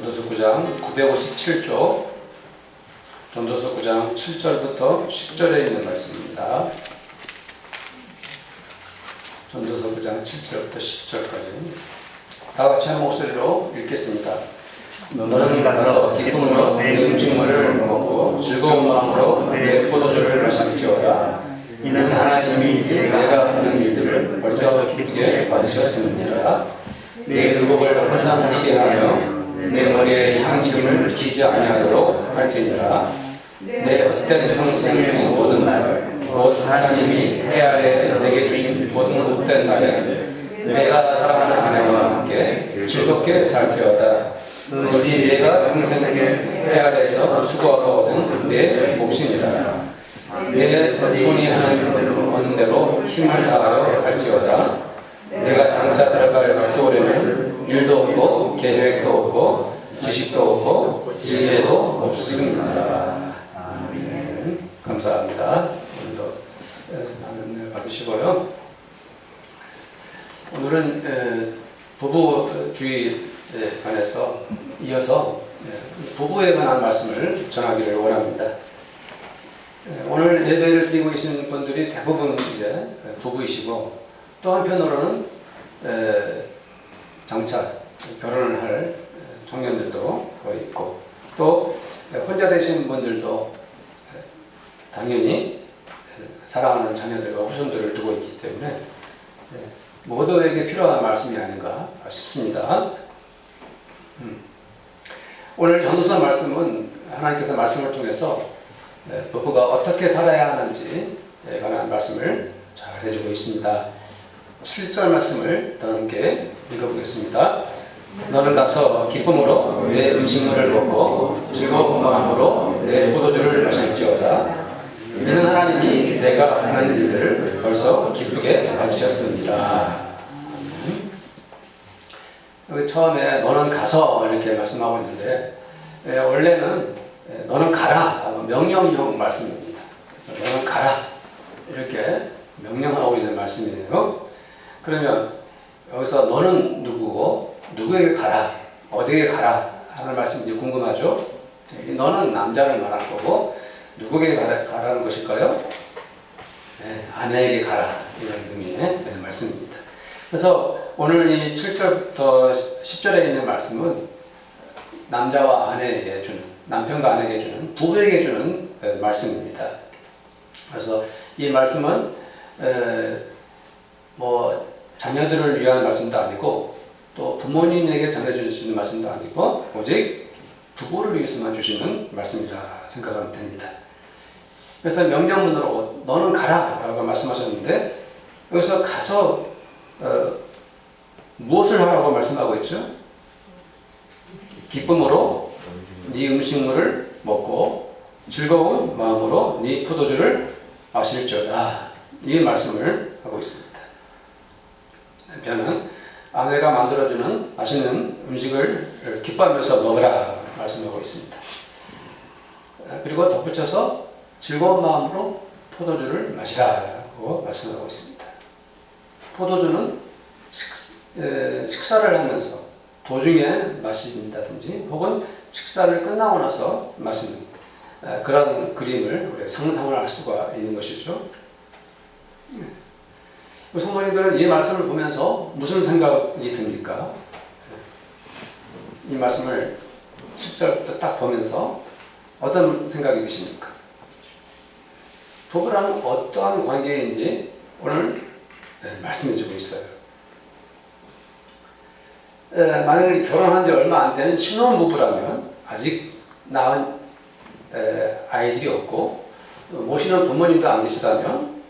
전도서 9장 957쪽, 전도서 9장 7절부터 10절에 있는 말씀입니다. 전도서 9장 7절부터 10절까지 다 같이 한 목소리로 읽겠습니다. 너는 가서 기쁨으로 내 음식물을 먹고 즐거운 마음으로 내 포도주를 마실지어다. 이는 하나님이 내가 하는 일들을 벌써 기쁘게 받으셨습니다. 내 의복을 항상 희게 하며 내 머리에 향기름을 그치지 아니하도록 할지니라. 내 헛된 평생의 모든 날, 곧 하나님이 해 아래 내게 주신 모든 헛된 날에 내가 사랑하는 아내와 함께 즐겁게 살지어다. 그것이 내가 평생에 해 아래에서 수고하고 얻은 내 몫이니라. 내 손이 하는 대로 힘을 다하여 할지어다. 내가 장차 들어갈 세월에는 일도 없고 계획도 없고 지식도 없고 지혜도 없으니라. 아멘. 감사합니다. 오늘도 많은 은혜 받으시고요. 오늘은 부부주의에 관해서 이어서 부부에 관한 말씀을 전하기를 원합니다. 오늘 예배를 드리고 계신 분들이 대부분 이제 부부이시고, 또 한편으로는 장차 결혼을 할 청년들도 있고, 또 혼자 되신 분들도 당연히 사랑하는 자녀들과 후손들을 두고 있기 때문에 모두에게 필요한 말씀이 아닌가 싶습니다. 오늘 전도서 말씀은 하나님께서 말씀을 통해서 부부가 어떻게 살아야 하는지에 관한 말씀을 잘 해주고 있습니다. 7절 말씀을 더 함께 읽어보겠습니다. 너는 가서 기쁨으로 내 음식물을 먹고 즐거운 마음으로 내 포도주를 마실지어다. 이는 하나님이 내가 하는 일들을 벌써 기쁘게 받으셨습니다. 여기 처음에 너는 가서 이렇게 말씀하고 있는데, 원래는 너는 가라, 명령형 말씀입니다. 그래서 너는 가라, 이렇게 명령하고 있는 말씀이에요. 그러면 여기서 너는 누구고 누구에게 가라, 어디에 가라 하는 말씀이 궁금하죠? 너는 남자를 말할 거고 누구에게 가라는 것일까요? 네, 아내에게 가라, 이런 의미의 말씀입니다. 그래서 오늘 이 7절부터 10절에 있는 말씀은 남자와 아내에게 주는, 남편과 아내에게 주는, 부부에게 주는 말씀입니다. 그래서 이 말씀은 자녀들을 위한 말씀도 아니고, 또 부모님에게 전해주시는 말씀도 아니고, 오직 부부를 위해서만 주시는 말씀이라 생각하면 됩니다. 그래서 명령문으로 너는 가라 라고 말씀하셨는데, 여기서 가서 무엇을 하라고 말씀하고 있죠? 기쁨으로 네 음식물을 먹고 즐거운 마음으로 네 포도주를 마실지어다, 이 말씀을 하고 있습니다. 남편은 아내가 만들어주는 맛있는 음식을 기뻐하면서 먹으라 말씀하고 있습니다. 그리고 덧붙여서 즐거운 마음으로 포도주를 마시라고 말씀하고 있습니다. 포도주는 식사를 하면서 도중에 마신다든지 혹은 식사를 끝나고 나서 마시는 그런 그림을 우리가 상상을 할 수가 있는 것이죠. 성도님들은 이 말씀을 보면서 무슨 생각이 듭니까? 이 말씀을 7절부터 딱 보면서 어떤 생각이 드십니까? 부부라는 어떠한 관계인지 오늘 말씀해 주고 있어요. 만약에 결혼한 지 얼마 안 되는 신혼부부라면, 아직 낳은 아이들이 없고 모시는 부모님도 안 계시다면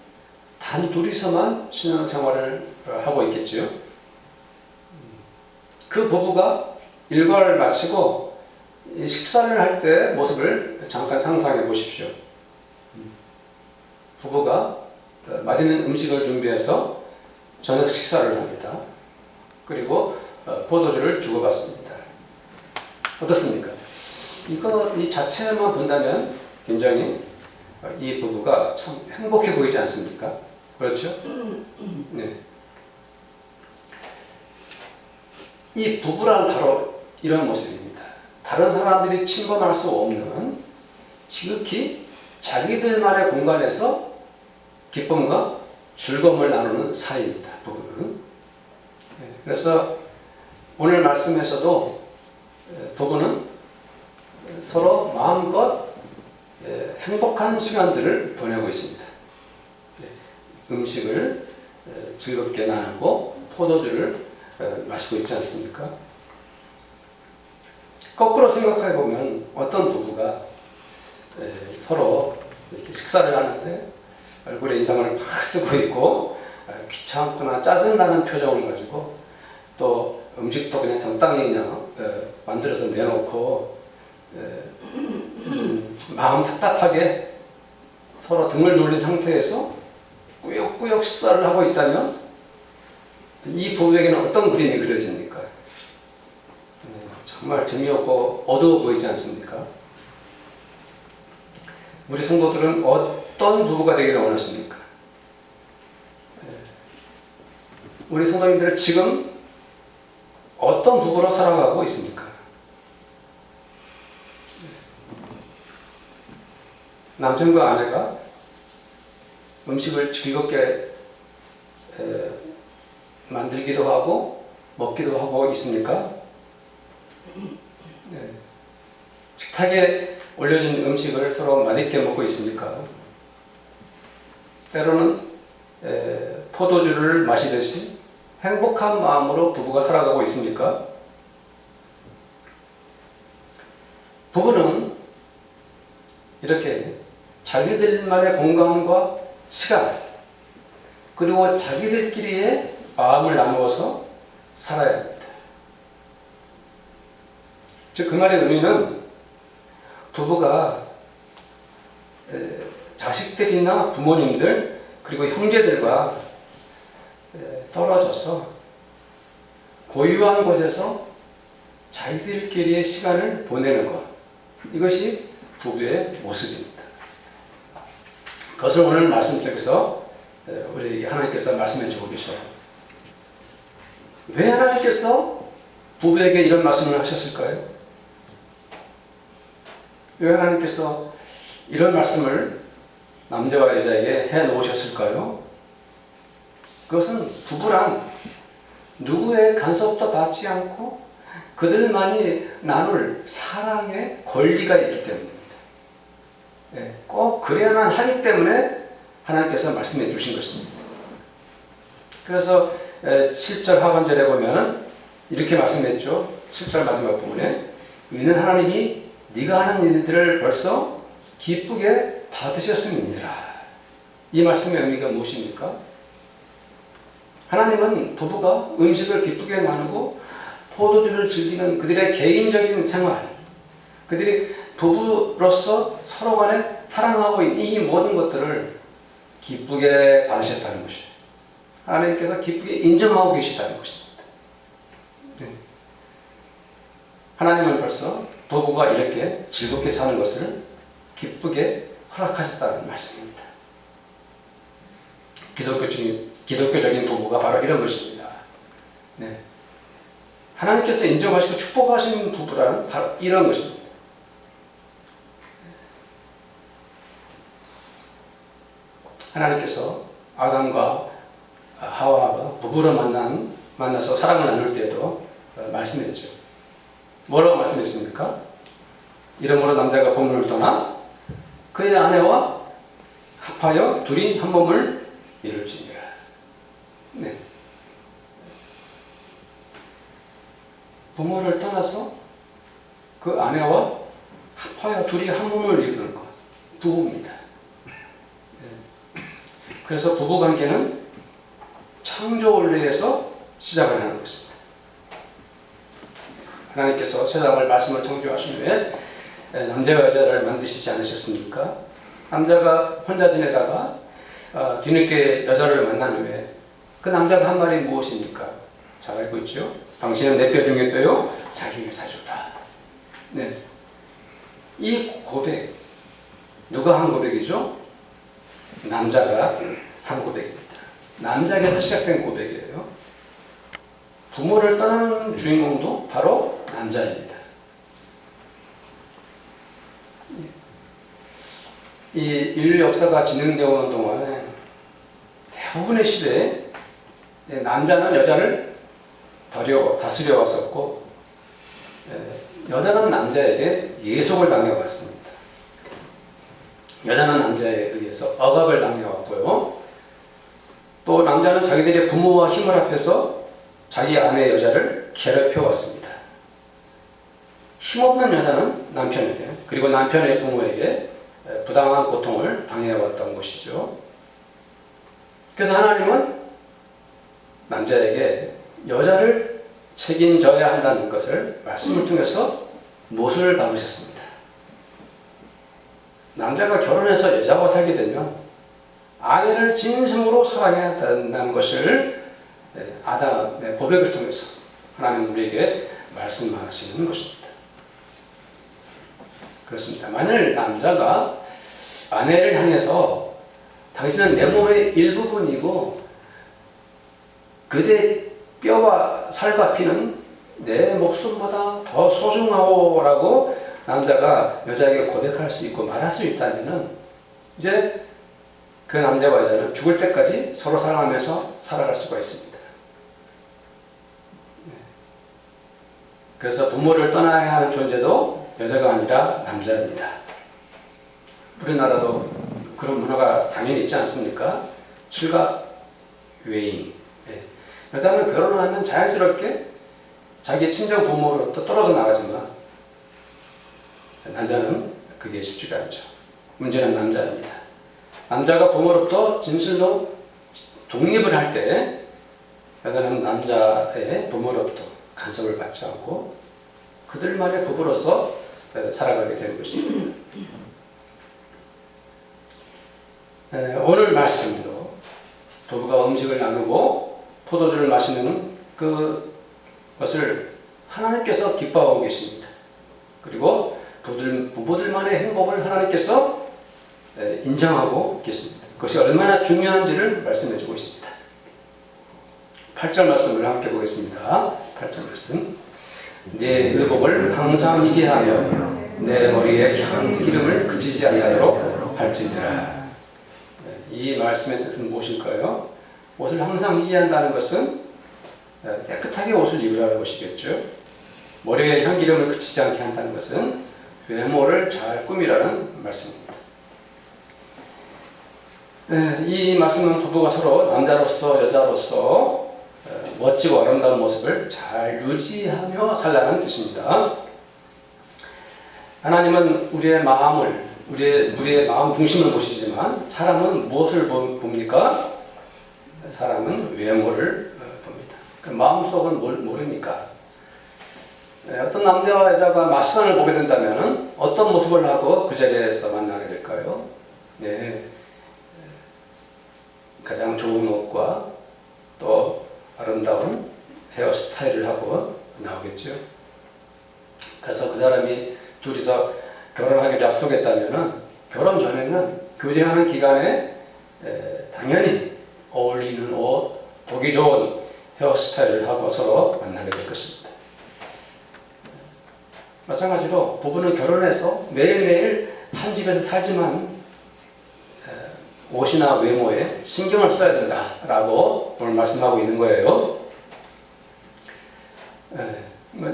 단 둘이서만 신혼생활을 하고 있겠죠. 그 부부가 일과를 마치고 식사를 할 때 모습을 잠깐 상상해 보십시오. 부부가 맛있는 음식을 준비해서 저녁 식사를 합니다. 그리고 포도주를 주고받습니다. 어떻습니까? 이 자체만 본다면 굉장히 이 부부가 참 행복해 보이지 않습니까? 그렇죠? 네. 이 부부란 바로 이런 모습입니다. 다른 사람들이 침범할 수 없는 지극히 자기들만의 공간에서 기쁨과 즐거움을 나누는 사이입니다. 부부는. 그래서 오늘 말씀에서도 부부는 서로 마음껏 행복한 시간들을 보내고 있습니다. 음식을 즐겁게 나누고 포도주를 마시고 있지 않습니까? 거꾸로 생각해 보면 어떤 부부가 서로 이렇게 식사를 하는데 얼굴에 인상을 막 쓰고 있고 귀찮거나 짜증나는 표정을 가지고 또 음식도 그냥 적당히 그냥 만들어서 내놓고 마음 답답하게 서로 등을 돌린 상태에서 꾸역꾸역 식사를 하고 있다면 이 부부에게는 어떤 그림이 그려집니까? 정말 재미없고 어두워 보이지 않습니까? 우리 성도들은 어떤 부부가 되기를 원하십니까? 우리 성도님들은 지금 어떤 부부로 살아가고 있습니까? 남편과 아내가 음식을 즐겁게 만들기도 하고 먹기도 하고 있습니까? 식탁에 올려진 음식을 서로 맛있게 먹고 있습니까? 때로는 포도주를 마시듯이 행복한 마음으로 부부가 살아가고 있습니까? 부부는 이렇게 자기들만의 공간과 시간 그리고 자기들끼리의 마음을 나누어서 살아야 합니다. 즉 그 말의 의미는 부부가 자식들이나 부모님들 그리고 형제들과 떨어져서 고유한 곳에서 자기들끼리의 시간을 보내는 것, 이것이 부부의 모습입니다. 그것을 오늘 말씀 속에서 우리 하나님께서 말씀해 주고 계셔요. 왜 하나님께서 부부에게 이런 말씀을 하셨을까요? 왜 하나님께서 이런 말씀을 남자와 여자에게 해 놓으셨을까요? 그것은 부부란 누구의 간섭도 받지 않고 그들만이 나눌 사랑의 권리가 있기 때문입니다. 꼭 그래야만 하기 때문에 하나님께서 말씀해 주신 것입니다. 그래서 7절 하반절에 보면 이렇게 말씀했죠. 7절 마지막 부분에 이는 하나님이 네가 하는 일들을 벌써 기쁘게 받으셨음이니라. 이 말씀의 의미가 무엇입니까? 하나님은 부부가 음식을 기쁘게 나누고 포도주를 즐기는 그들의 개인적인 생활, 그들이 부부로서 서로 간에 사랑하고 있는 이 모든 것들을 기쁘게 받으셨다는 것이에요. 하나님께서 기쁘게 인정하고 계시다는 것입니다. 하나님은 벌써 부부가 이렇게 즐겁게 사는 것을 기쁘게 허락하셨다는 말씀입니다. 기독교적인 부부가 바로 이런 것입니다. 하나님께서 인정하시고 축복하신 부부라는 바로 이런 것입니다. 하나님께서 아담과 하와가 부부로 만나서 사랑을 나눌 때에도 말씀했죠. 뭐라고 말씀했습니까? 이러므로 남자가 본문을 떠나 그의 아내와 합하여 둘이 한 몸을 이룰지니라. 부모를 떠나서 그 아내와 합하여 둘이 한 몸을 이루는 것, 부부입니다. 그래서 부부관계는 창조 원리에서 시작을 하는 것입니다. 하나님께서 세상을 말씀을 창조하신 후에 남자와 여자를 만드시지 않으셨습니까? 남자가 혼자 지내다가 뒤늦게 여자를 만난 후에 그 남자가 한 말이 무엇입니까? 잘 알고 있죠? 당신은 내 뼈 중에 뼈요, 살 중에 살이다. 이 고백, 누가 한 고백이죠? 남자가 한 고백입니다. 남자에게서 시작된 고백이에요. 부모를 떠나는 주인공도 바로 남자입니다. 이 인류 역사가 진행되어 오는 동안에 대부분의 시대에 남자는 여자를 다스려 왔었고, 여자는 남자에게 예속을 당해왔습니다. 여자는 남자에 의해서 억압을 당해왔고요. 또 남자는 자기들의 부모와 힘을 합해서 자기 아내 여자를 괴롭혀왔습니다. 힘없는 여자는 남편에게, 그리고 남편의 부모에게 부당한 고통을 당해왔던 것이죠. 그래서 하나님은 남자에게 여자를 책임져야 한다는 것을 말씀을 통해서 못을 박으셨습니다. 남자가 결혼해서 여자와 살게 되면 아내를 진심으로 사랑해야 한다는 것을 아담의 고백을 통해서 하나님 우리에게 말씀하시는 것입니다. 그렇습니다. 만일 남자가 아내를 향해서 당신은 내 몸의 일부분이고 그대 뼈와 살과 피는 내 목숨보다 더 소중하오 라고 남자가 여자에게 고백할 수 있고 말할 수 있다면 이제 그 남자와 여자는 죽을 때까지 서로 사랑하면서 살아갈 수가 있습니다. 그래서 부모를 떠나야 하는 존재도 여자가 아니라 남자입니다. 우리나라도 그런 문화가 당연히 있지 않습니까? 칠갑 외인. 여자는 결혼을 하면 자연스럽게 자기 친정 부모로부터 떨어져 나가지만 남자는 그게 쉽지가 않죠. 문제는 남자입니다. 남자가 부모로부터 진실로 독립을 할 때 여자는 남자의 부모로부터 간섭을 받지 않고 그들만의 부부로서 살아가게 되는 것입니다. 오늘 말씀도 부부가 음식을 나누고 포도주를 마시는 그것을 하나님께서 기뻐하고 계십니다. 그리고 부부들만의 행복을 하나님께서 인정하고 계십니다. 그것이 얼마나 중요한지를 말씀해주고 있습니다. 8절 말씀을 함께 보겠습니다. 8절 말씀. 내 의복을 항상 희게 하며 내 머리에 향기름을 그치지 아니하도록 할지니라. 이 말씀의 뜻은 무엇일까요? 옷을 항상 희게 한다는 것은 깨끗하게 옷을 입으라는 것이겠죠. 머리에 향기름을 그치지 않게 한다는 것은 외모를 잘 꾸미라는 말씀입니다. 이 말씀은 부부가 서로 남자로서 여자로서 멋지고 아름다운 모습을 잘 유지하며 살라는 뜻입니다. 하나님은 우리의 마음을, 우리의 마음 중심을 보시지만 사람은 무엇을 봅니까? 사람은 외모를 봅니다. 그 마음속은 뭘 모릅니까? 어떤 남자와 여자가 맞시상을 보게 된다면 어떤 모습을 하고 그 자리에서 만나게 될까요? 네, 가장 좋은 옷과 또 아름다운 헤어스타일을 하고 나오겠죠. 그래서 그 사람이 둘이서 결혼하기로 약속했다면 결혼 전에는 교제하는 기간에 당연히 어울리는 옷, 보기 좋은 헤어스타일을 하고 서로 만나게 될 것입니다. 마찬가지로 부부는 결혼해서 매일매일 한 집에서 살지만 옷이나 외모에 신경을 써야 된다라고 오늘 말씀하고 있는 거예요.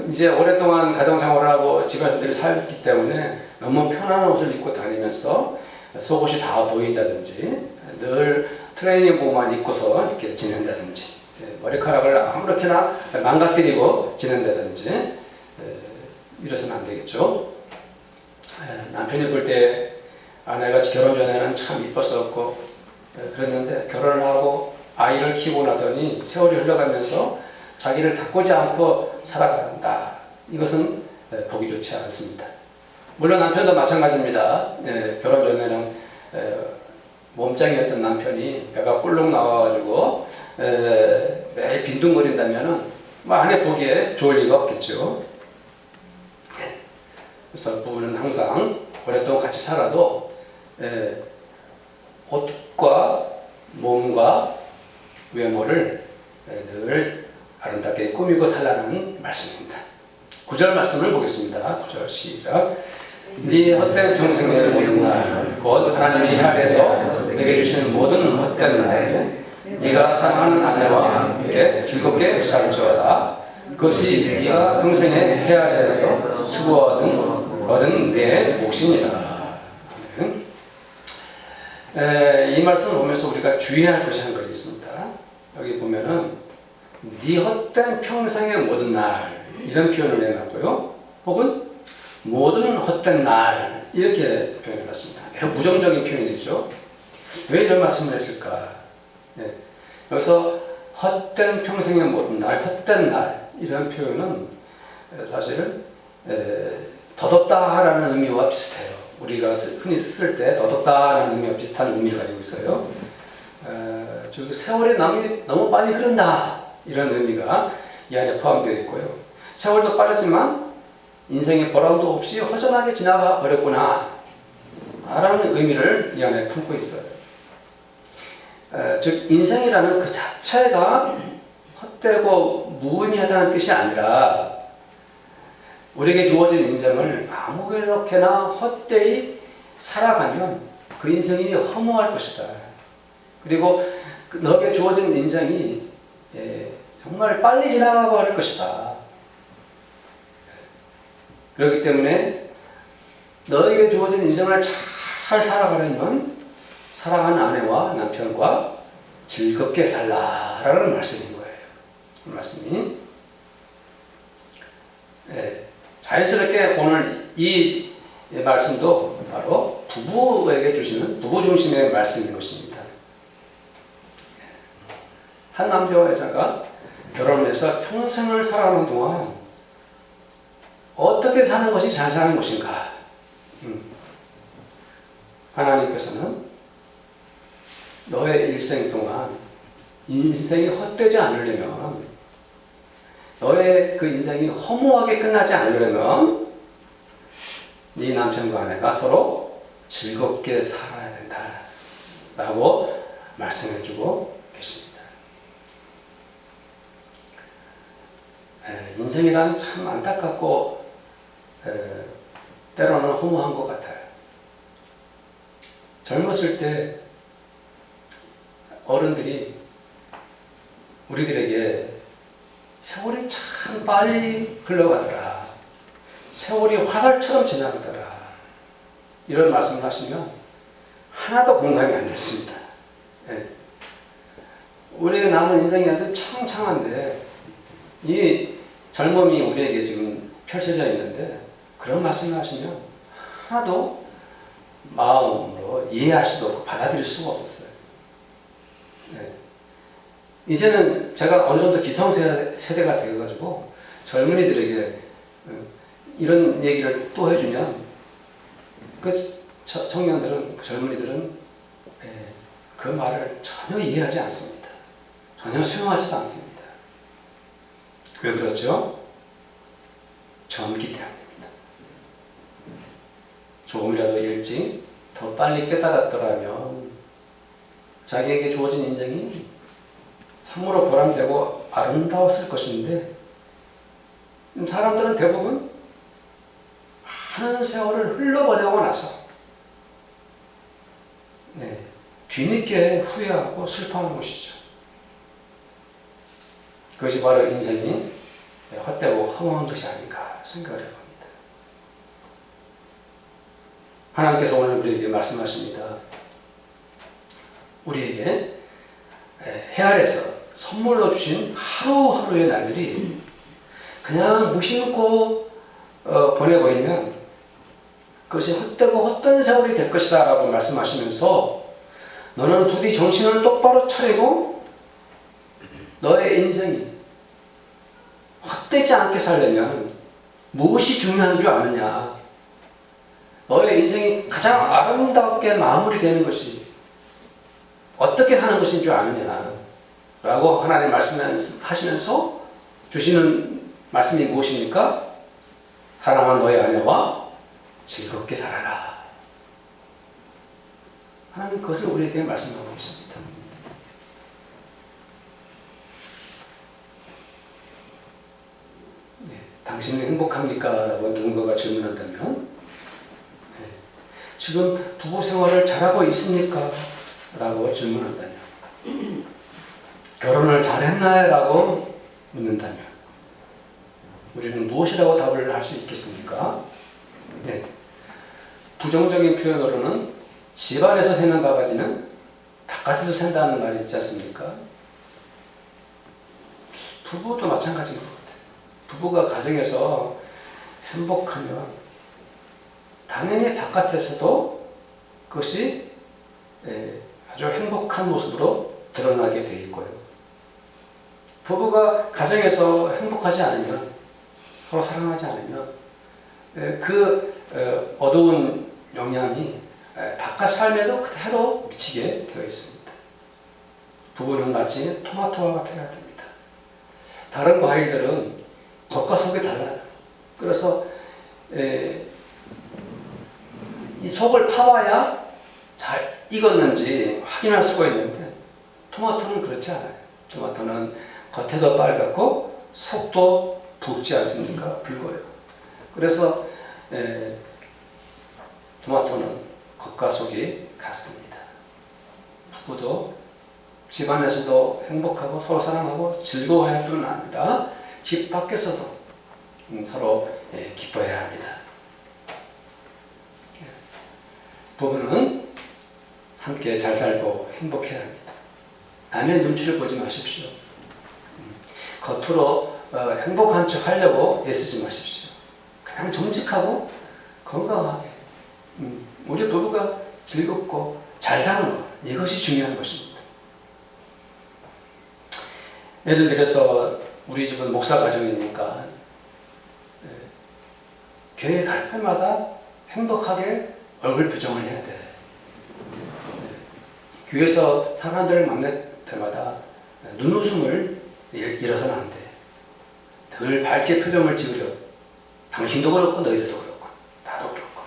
이제 오랫동안 가정생활을 하고 집에서 늘 살기 때문에 너무 편안한 옷을 입고 다니면서 속옷이 다 보인다든지 늘 트레이닝복만 입고서 이렇게 지낸다든지 머리카락을 아무렇게나 망가뜨리고 지낸다든지 이래서는 안 되겠죠. 남편이 볼 때 아내가 결혼 전에는 참 이뻤었고 그랬는데 결혼을 하고 아이를 키우고 나더니 세월이 흘러가면서 자기를 가꾸지 않고 살아간다. 이것은 보기 좋지 않습니다. 물론 남편도 마찬가지입니다. 결혼 전에는 몸짱이었던 남편이 배가 꿀룩 나와가지고 매일 빈둥거린다면 아내 보기에 좋을 리가 없겠죠. 그래서 부부는 항상 오랫동안 같이 살아도 옷과 몸과 외모를 늘 아름답게 꾸미고 살라는 말씀입니다. 9절 말씀을 보겠습니다. 9절 시작. 네 헛된 평생의 모든 날, 곧 하나님이 하늘에서 내게 주시는 모든 헛된 날에 네가 사랑하는 아내와 함께 즐겁게 살지어다. 그것이 네가 평생에 해야 해서 수고하든 얻은 내 몫이니라. 이 말씀을 보면서 우리가 주의할 것이 한 가지 있습니다. 여기 보면은 네 헛된 평생의 모든 날 이런 표현을 내놨고요. 혹은 모든 헛된 날 이렇게 표현해놨습니다. 매우 부정적인 표현이죠. 왜 이런 말씀을 했을까? 여기서 헛된 평생의 모든 날, 헛된 날 이런 표현은 사실 더덥다라는 의미와 비슷해요. 우리가 흔히 쓸 때 더덥다라는 의미와 비슷한 의미를 가지고 있어요. 저기 세월이 너무 빨리 흐른다 이런 의미가 이 안에 포함되어 있고요. 세월도 빠르지만 인생의 보람도 없이 허전하게 지나가 버렸구나 라는 의미를 이 안에 품고 있어요. 즉 인생이라는 그 자체가 헛되고 무의미하다는 뜻이 아니라 우리에게 주어진 인생을 아무렇게나 헛되이 살아가면 그 인생이 허무할 것이다. 그리고 너에게 주어진 인생이 정말 빨리 지나가 버릴 것이다. 그렇기 때문에 너에게 주어진 인생을 잘 살아가려면 사랑하는 아내와 남편과 즐겁게 살라라는 말씀인 거예요. 그 말씀이 자연스럽게 오늘 이 말씀도 바로 부부에게 주시는 부부 중심의 말씀인 것입니다. 한 남자와 여자가 결혼해서 평생을 살아가는 동안 어떻게 사는 것이 잘 사는 것인가? 하나님께서는 너의 일생 동안 인생이 헛되지 않으려면, 너의 그 인생이 허무하게 끝나지 않으려면 네 남편과 아내가 서로 즐겁게 살아야 된다 라고 말씀해주고 계십니다. 인생이란 참 안타깝고 때로는 허무한 것 같아요. 젊었을 때 어른들이 우리들에게 세월이 참 빨리 흘러가더라, 세월이 화살처럼 지나가더라 이런 말씀을 하시면 하나도 공감이 안 됐습니다. 우리에게 남은 인생이 아주 창창한데 이 젊음이 우리에게 지금 펼쳐져 있는데 그런 말씀을 하시면 하나도 마음으로 이해할 수도 없고 받아들일 수가 없었어요. 이제는 제가 어느 정도 기성세대가 되어가지고 젊은이들에게 이런 얘기를 또 해주면 그 청년들은, 젊은이들은 그 말을 전혀 이해하지 않습니다. 전혀 수용하지도 않습니다. 왜 그렇죠? 젊기 때문입니다. 조금이라도 일찍 더 빨리 깨달았더라면 자기에게 주어진 인생이 참으로 보람되고 아름다웠을 것인데, 사람들은 대부분 많은 세월을 흘러보내고 나서 뒤늦게 후회하고 슬퍼하는 것이죠. 그것이 바로 인생이 헛되고 허무한 것이 아닌가 생각을 해봅니다. 하나님께서 오늘 우리에게 말씀하십니다. 우리에게 해 아래서 선물로 주신 하루하루의 날들이 그냥 무심코 보내버리면 그것이 헛되고 헛된 세월이 될 것이다 라고 말씀하시면서, 너는 부디 정신을 똑바로 차리고 너의 인생이 헛되지 않게 살려면 무엇이 중요한 줄 아느냐, 너의 인생이 가장 아름답게 마무리되는 것이 어떻게 사는 것인 줄 아느냐 라고 하나님 말씀하시면서 주시는 말씀이 무엇입니까? 사랑하는 너의 아내와 즐겁게 살아라. 하나님 그것을 우리에게 말씀하고 계십니다. 당신은 행복합니까? 라고 누군가가 질문한다면 지금 부부 생활을 잘하고 있습니까? 라고 질문한다면, 결혼을 잘했나요? 라고 묻는다면 우리는 무엇이라고 답을 할 수 있겠습니까? 네. 부정적인 표현으로는 집안에서 새는 바가지는 바깥에서 샌다는 말이 있지 않습니까? 부부도 마찬가지인 것 같아요. 부부가 가정에서 행복하면 당연히 바깥에서도 그것이 아주 행복한 모습으로 드러나게 돼 있고요. 부부가 가정에서 행복하지 않으면, 서로 사랑하지 않으면 그 어두운 영향이 바깥 삶에도 그대로 미치게 되어 있습니다. 부부는 마치 토마토와 같아야 됩니다. 다른 과일들은 겉과 속이 달라요. 그래서 이 속을 파봐야 잘 익었는지 확인할 수가 있는데, 토마토는 그렇지 않아요. 토마토는 겉에도 빨갛고 속도 붉지 않습니까? 붉어요. 그래서 토마토는 겉과 속이 같습니다. 부부도 집안에서도 행복하고 서로 사랑하고 즐거워할 뿐 아니라 집 밖에서도 서로 기뻐해야 합니다. 부부는 함께 잘 살고 행복해야 합니다. 남의 눈치를 보지 마십시오. 겉으로 행복한 척 하려고 애쓰지 마십시오. 그냥 정직하고 건강하게 우리 부부가 즐겁고 잘 사는 것, 이것이 중요한 것입니다. 예를 들어서 우리 집은 목사 가정이니까 교회 갈 때마다 행복하게 얼굴 표정을 해야 돼. 교회에서 사람들을 만날 때마다 눈웃음을 잃어서는 안 돼. 늘 밝게 표정을 지으려. 당신도 그렇고 너희들도 그렇고 나도 그렇고.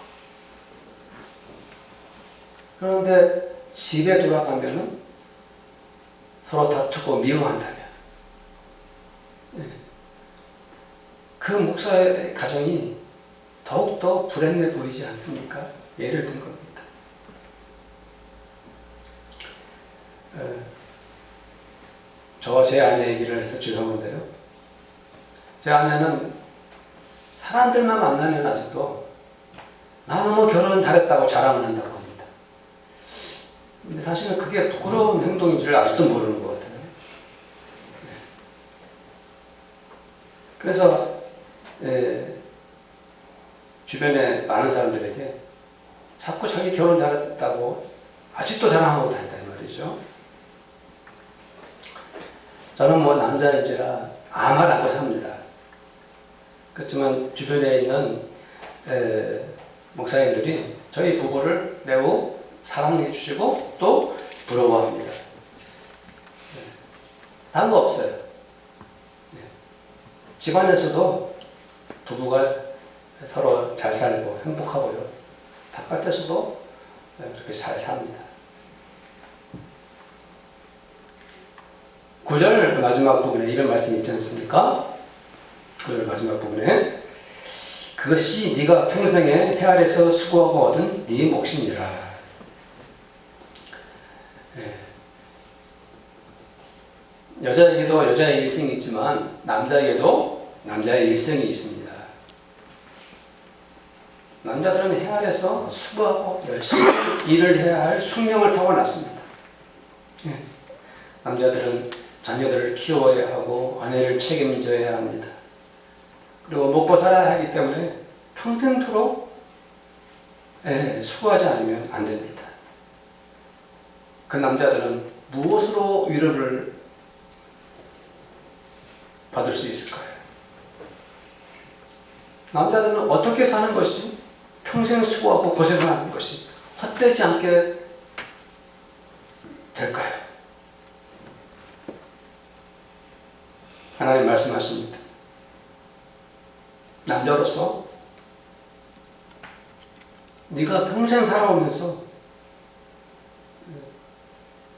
그런데 집에 돌아가면은 서로 다투고 미워한다면 그 목사의 가정이 더욱더 불행해 보이지 않습니까? 예를 든 겁니다. 저와 제 아내 얘기를 해서 죄송한데요. 제 아내는 사람들만 만나면 아직도 나는 뭐 결혼 잘했다고 자랑을 한다고 합니다. 근데 사실은 그게 부끄러운 행동인 줄 아직도 모르는 것 같아요. 그래서 주변에 많은 사람들에게 자꾸 자기 결혼 잘했다고 아직도 자랑하고 다닌다 이 말이죠. 저는 뭐 남자인지라 아무 말 안 하고 삽니다. 그렇지만 주변에 있는 목사님들이 저희 부부를 매우 사랑해 주시고 또 부러워합니다. 다른 거 없어요. 집안에서도 부부가 서로 잘 살고 행복하고요. 바깥에서도 그렇게 잘 삽니다. 9절 마지막 부분에 이런 말씀이 있지 않습니까? 9절 마지막 부분에 그것이 네가 평생에 해 아래서 수고하고 얻은 네 몫이니라. 여자에게도 여자의 일생이 있지만 남자에게도 남자의 일생이 있습니다. 남자들은 해 아래서 수고하고 열심히 일을 해야 할 숙명을 타고났습니다. 남자들은 자녀들을 키워야 하고 아내를 책임져야 합니다. 그리고 먹고 살아야 하기 때문에 평생토록 수고하지 않으면 안 됩니다. 그 남자들은 무엇으로 위로를 받을 수 있을까요? 남자들은 어떻게 사는 것이 평생 수고하고 고생하는 것이 헛되지 않게 될까요? 하나님 말씀하십니다. 남자로서 네가 평생 살아오면서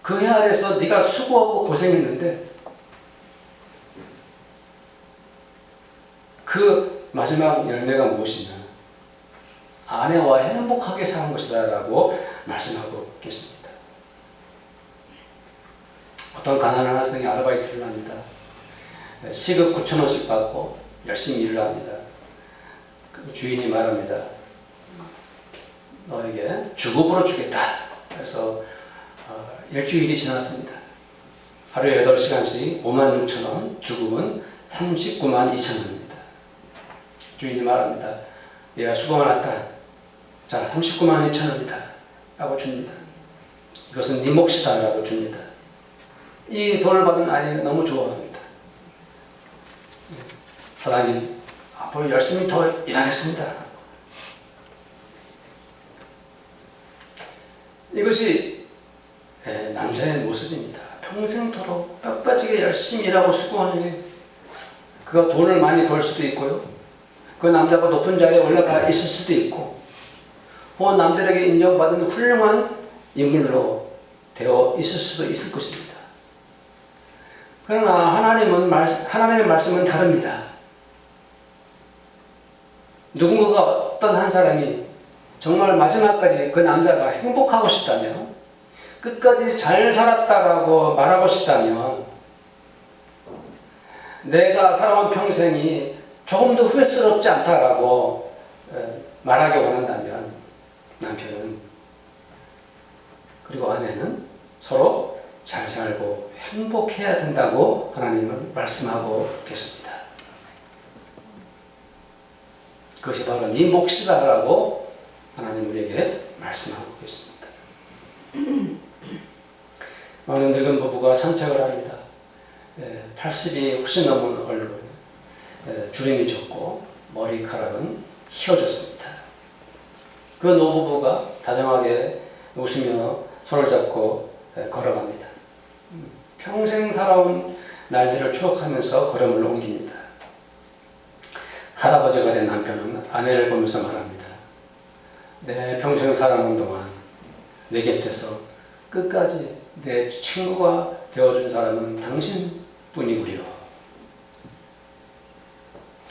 그 해 아래서 네가 수고하고 고생했는데 그 마지막 열매가 무엇이냐? 아내와 행복하게 사는 것이다 라고 말씀하고 계십니다. 어떤 가난한 학생이 아르바이트를 합니다. 시급 9,000원씩 받고 열심히 일을 합니다. 그 주인이 말합니다. 너에게 주급으로 주겠다. 그래서 일주일이 지났습니다. 하루에 8시간씩 56,000원, 주급은 392,2,000원입니다. 주인이 말합니다. 얘가 수고 많았다. 자, 392,2,000원이다. 라고 줍니다. 이것은 네 몫이다. 라고 줍니다. 이 돈을 받은 아이가 너무 좋아합니다. 사장님, 앞으로 열심히 더 일하겠습니다. 이것이 남자의 모습입니다. 평생토록 뼈 빠지게 열심히 일하고 수고하니 그가 돈을 많이 벌 수도 있고요. 그 남자가 높은 자리에 올라가 있을 수도 있고 혹은 남들에게 인정받은 훌륭한 인물로 되어 있을 수도 있을 것입니다. 그러나 하나님의 말씀은 다릅니다. 누군가가 어떤 한 사람이 정말 마지막까지 그 남자가 행복하고 싶다면 끝까지 잘 살았다라고 말하고 싶다면 내가 살아온 평생이 조금도 후회스럽지 않다라고 말하기 원한다면 남편은 그리고 아내는 서로 잘 살고 행복해야 된다고 하나님은 말씀하고 계십니다. 그것이 바로 네 몫이다라고 하나님 우리에게 말씀하고 계십니다. 어느 늙은 부부가 산책을 합니다. 80이 훨씬 넘은 얼굴, 주름이 졌고 머리카락은 휘어졌습니다. 그 노부부가 다정하게 웃으며 손을 잡고 걸어갑니다. 평생 살아온 날들을 추억하면서 걸음을 옮깁니다. 할아버지가 된 남편은 아내를 보면서 말합니다. 내 평생 살아온 동안 내 곁에서 끝까지 내 친구가 되어준 사람은 당신뿐이구려.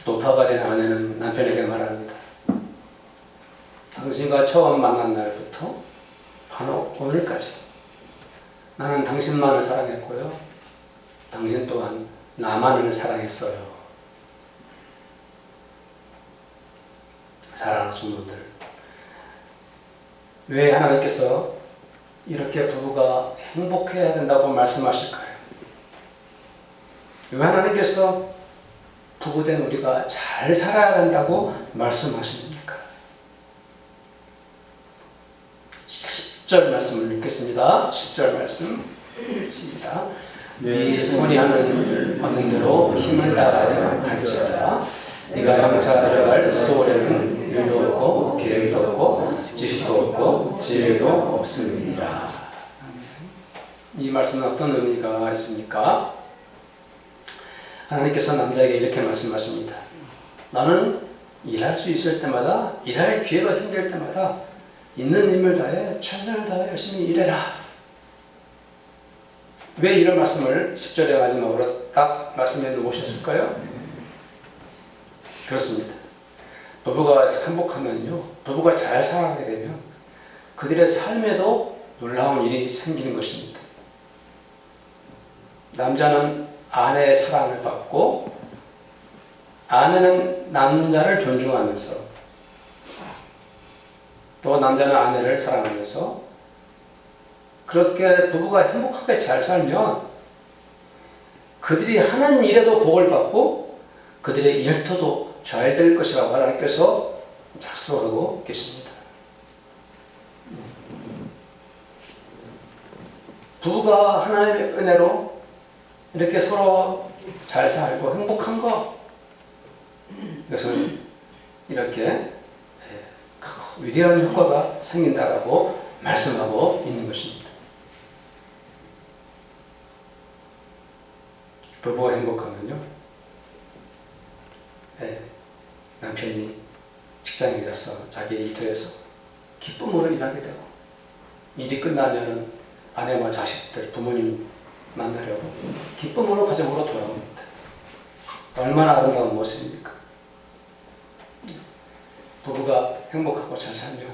노파가 된 아내는 남편에게 말합니다. 당신과 처음 만난 날부터 바로 오늘까지 나는 당신만을 사랑했고요. 당신 또한 나만을 사랑했어요. 사랑하는 성도들, 왜 하나님께서 이렇게 부부가 행복해야 된다고 말씀하실까요? 왜 하나님께서 부부된 우리가 잘 살아야 된다고 말씀하십니까? 10절 말씀을 읽겠습니다. 10절 말씀 시작. 네 손이 하는 대로 힘을 다하여 할지어다. 네가 장차 들어갈 소홀에는 일도 없고 계획도 없고 지식도 없고 지혜도 없습니다. 이 말씀은 어떤 의미가 있습니까? 하나님께서 남자에게 이렇게 말씀하십니다. 너는 일할 수 있을 때마다, 일할 기회가 생길 때마다 있는 힘을 다해 최선을 다해 열심히 일해라. 왜 이런 말씀을 10절의 마지막으로 딱 말씀해 놓으셨을까요? 그렇습니다. 부부가 행복하면요, 부부가 잘 살아가게 되면 그들의 삶에도 놀라운 일이 생기는 것입니다. 남자는 아내의 사랑을 받고 아내는 남자를 존중하면서 또 남자는 아내를 사랑하면서 그렇게 부부가 행복하게 잘 살면 그들이 하는 일에도 복을 받고 그들의 일터도 잘 될 것이라고 하나님께서 약속하고 계십니다. 부부가 하나님의 은혜로 이렇게 서로 잘 살고 행복한 것, 이것은 이렇게 위대한 효과가 생긴다라고 말씀하고 있는 것입니다. 부부가 행복하면요, 남편이 직장에 가서 자기 일터에서 기쁨으로 일하게 되고, 일이 끝나면 아내와 자식들, 부모님 만나려고 기쁨으로 가정으로 돌아옵니다. 얼마나 아름다운 모습입니까? 부부가 행복하고 잘 살면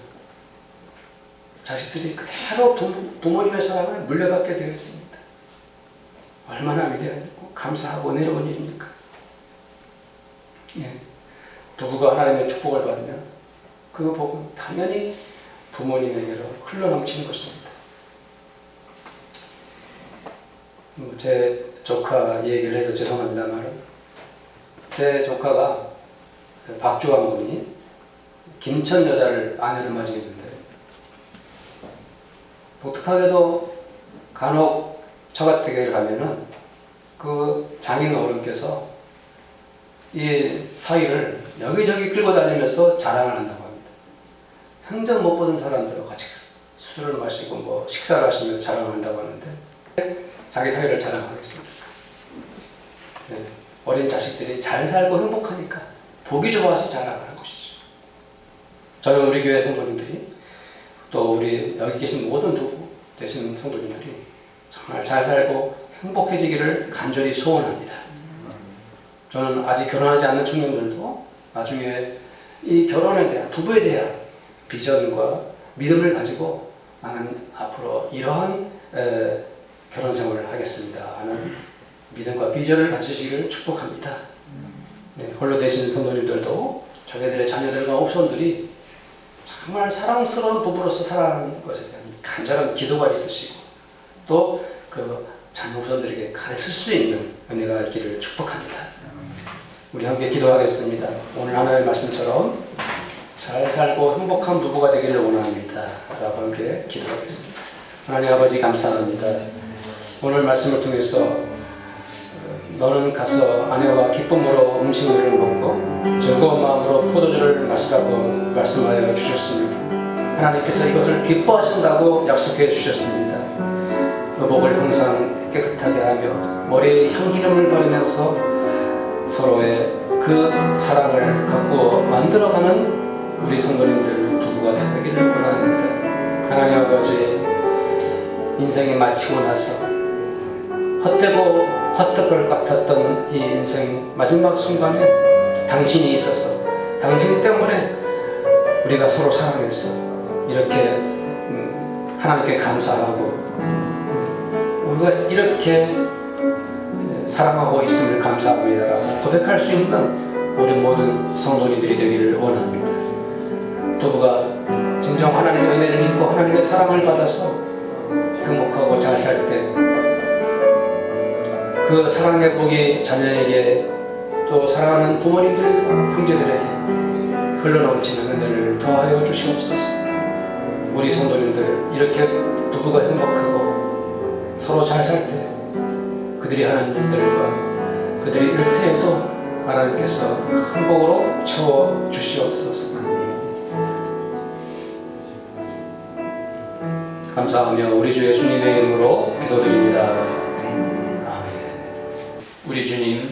자식들이 그대로 부모님의 사랑을 물려받게 되어 있습니다. 얼마나 위대하고 감사하고 은혜로운 일입니까? 예. 부부가 하나님의 축복을 받으면 그 복은 당연히 부모님에게로 흘러넘치는 것입니다. 제 조카 얘기를 해서 죄송합니다만, 제 조카가 박주환 군이 김천 여자를 아내를 맞이했는데, 독특하게도 간혹 처가댁에 가면은 그 장인 어른께서 이 사위를 여기저기 끌고 다니면서 자랑을 한다고 합니다. 상정 못 보던 사람들과 같이 술을 마시고 뭐 식사를 하시면서 자랑을 한다고 하는데, 자기 사위를 자랑하겠습니다. 네. 어린 자식들이 잘 살고 행복하니까 보기 좋아서 자랑을 한 것이죠. 저는 우리 교회 성도님들이, 또 우리 여기 계신 모든 부부 되시는 성도님들이 정말 잘 살고 행복해지기를 간절히 소원합니다. 저는 아직 결혼하지 않는 청년들도 나중에 이 결혼에 대한, 부부에 대한 비전과 믿음을 가지고 나는 앞으로 이러한 결혼 생활을 하겠습니다 하는 믿음과 비전을 가지시기를 축복합니다. 네, 홀로 되신 성도님들도 자기들의 자녀들과 후손들이 정말 사랑스러운 부부로서 살아가는 것에 대한 간절한 기도가 있으시고, 또 그 자녀 후손들에게 가르칠 수 있는 은혜가 있기를 축복합니다. 우리 함께 기도하겠습니다. 오늘 하나님의 말씀처럼 잘 살고 행복한 부부가 되기를 원합니다 라고 함께 기도하겠습니다. 하나님 아버지 감사합니다. 오늘 말씀을 통해서 너는 가서 아내와 기쁨으로 음식을 먹고 즐거운 마음으로 포도주를 마시라고 말씀하여 주셨습니다. 하나님께서 이것을 기뻐하신다고 약속해 주셨습니다. 의복을 항상 깨끗하게 하며 머리에 향기름을 바르면서 서로의 그 사랑을 가꾸어 만들어가는 우리 성도님들 부부가 되기를 원합니다. 하나님 아버지, 인생이 마치고 나서 헛되고 헛될 것 같았던 이 인생 마지막 순간에 당신이 있어서, 당신 때문에 우리가 서로 사랑해서 이렇게 하나님께 감사하고 우리가 이렇게 사랑하고 있음을 감사합니다라고 고백할 수 있는 우리 모든 성도님들이 되기를 원합니다. 부부가 진정 하나님의 은혜를 입고 하나님의 사랑을 받아서 행복하고 잘 살 때 그 사랑의 복이 자녀에게, 또 사랑하는 부모님들과 형제들에게 흘러넘치는 은혜를 더하여 주시옵소서. 우리 성도님들 이렇게 부부가 행복하고 서로 잘 살 때 그들이 하는 일들과 그들이 이럴 때에도 하나님께서 큰 복으로 채워 주시옵소서. 감사하며 우리 주 예수님의 이름으로 기도드립니다. 우리 주님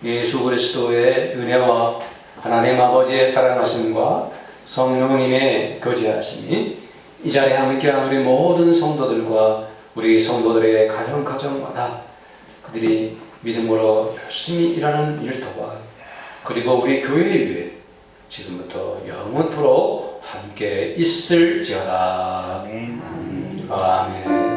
예수 그리스도의 은혜와 하나님 아버지의 사랑하심과 성령님의 교제하심이 이 자리에 함께한 우리 모든 성도들과 우리 성도들의 가정마다 그들이 믿음으로 열심히 일하는 일터와 그리고 우리 교회 위에 지금부터 영원토록 함께 있을지어다. 아멘.